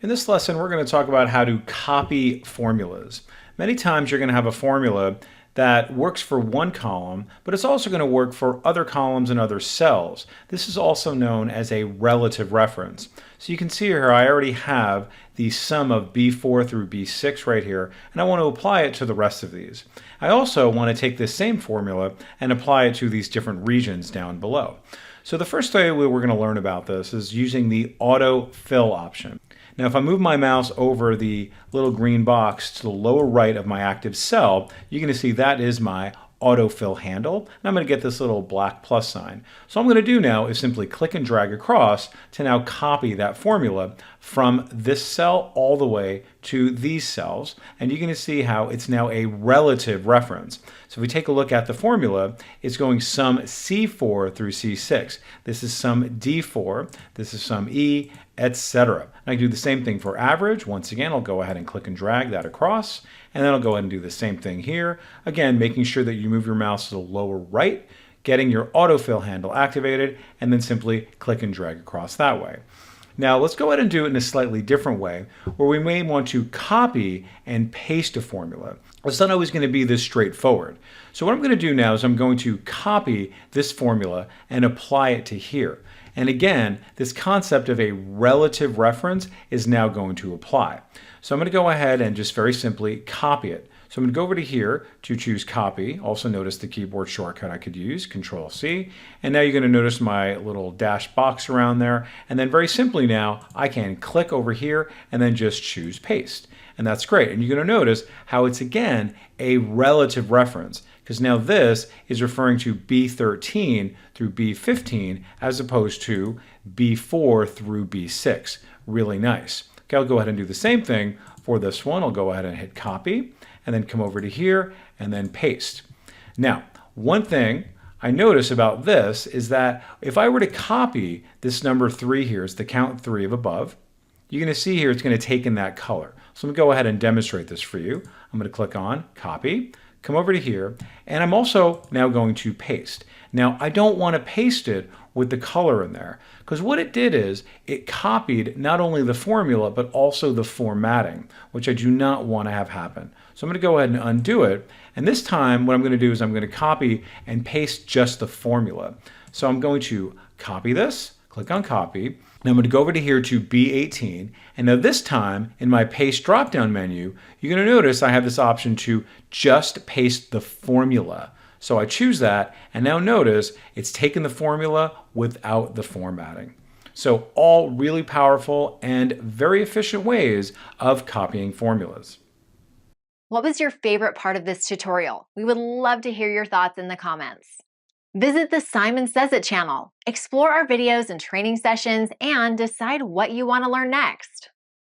In this lesson, we're going to talk about how to copy formulas. Many times you're going to have a formula that works for one column, but it's also going to work for other columns and other cells. This is also known as a relative reference. So you can see here I already have the sum of B4 through B6 right here, and I want to apply it to the rest of these. I also want to take this same formula and apply it to these different regions down below. So the first way we're going to learn about this is using the autofill option. Now, if I move my mouse over the little green box to the lower right of my active cell, you're going to see that is my autofill handle, and I'm going to get this little black plus sign. So all I'm going to do now is simply click and drag across to now copy that formula from this cell all the way to these cells, and you're going to see how it's now a relative reference. So if we take a look at the formula, it's going sum C4 through C6. This is sum D4, this is sum E, etc. I can do the same thing for average. Once again, I'll go ahead and click and drag that across, and then I'll go ahead and do the same thing here. Again, making sure that you move your mouse to the lower right, getting your autofill handle activated, and then simply click and drag across that way. Now let's go ahead and do it in a slightly different way, where we may want to copy and paste a formula. It's not always going to be this straightforward. So what I'm going to do now is I'm going to copy this formula and apply it to here. And again, this concept of a relative reference is now going to apply. So I'm going to go ahead and just very simply copy it. So I'm going to go over to here to choose copy. Also notice the keyboard shortcut I could use, Control C. And now you're going to notice my little dash box around there. And then very simply now, I can click over here and then just choose paste. And that's great. And you're going to notice how it's again a relative reference, because now this is referring to B13 through B15 as opposed to B4 through B6. Really nice. Okay, I'll go ahead and do the same thing for this one. I'll go ahead and hit copy and then come over to here and then paste. Now, one thing I notice about this is that if I were to copy this number 3 here, it's the count 3 of above, you're going to see here it's going to take in that color. So I'm going to go ahead and demonstrate this for you. I'm going to click on copy, come over to here, and I'm also now going to paste. Now, I don't want to paste it with the color in there, because what it did is it copied not only the formula, but also the formatting, which I do not want to have happen. So I'm going to go ahead and undo it. And this time, what I'm going to do is I'm going to copy and paste just the formula. So I'm going to copy this, click on copy. Now I'm going to go over to here to B18, and now this time in my paste drop-down menu, you're going to notice I have this option to just paste the formula. So I choose that, and now notice it's taken the formula without the formatting. So all really powerful and very efficient ways of copying formulas. What was your favorite part of this tutorial? We would love to hear your thoughts in the comments. Visit the Simon Says It channel, explore our videos and training sessions, and decide what you want to learn next.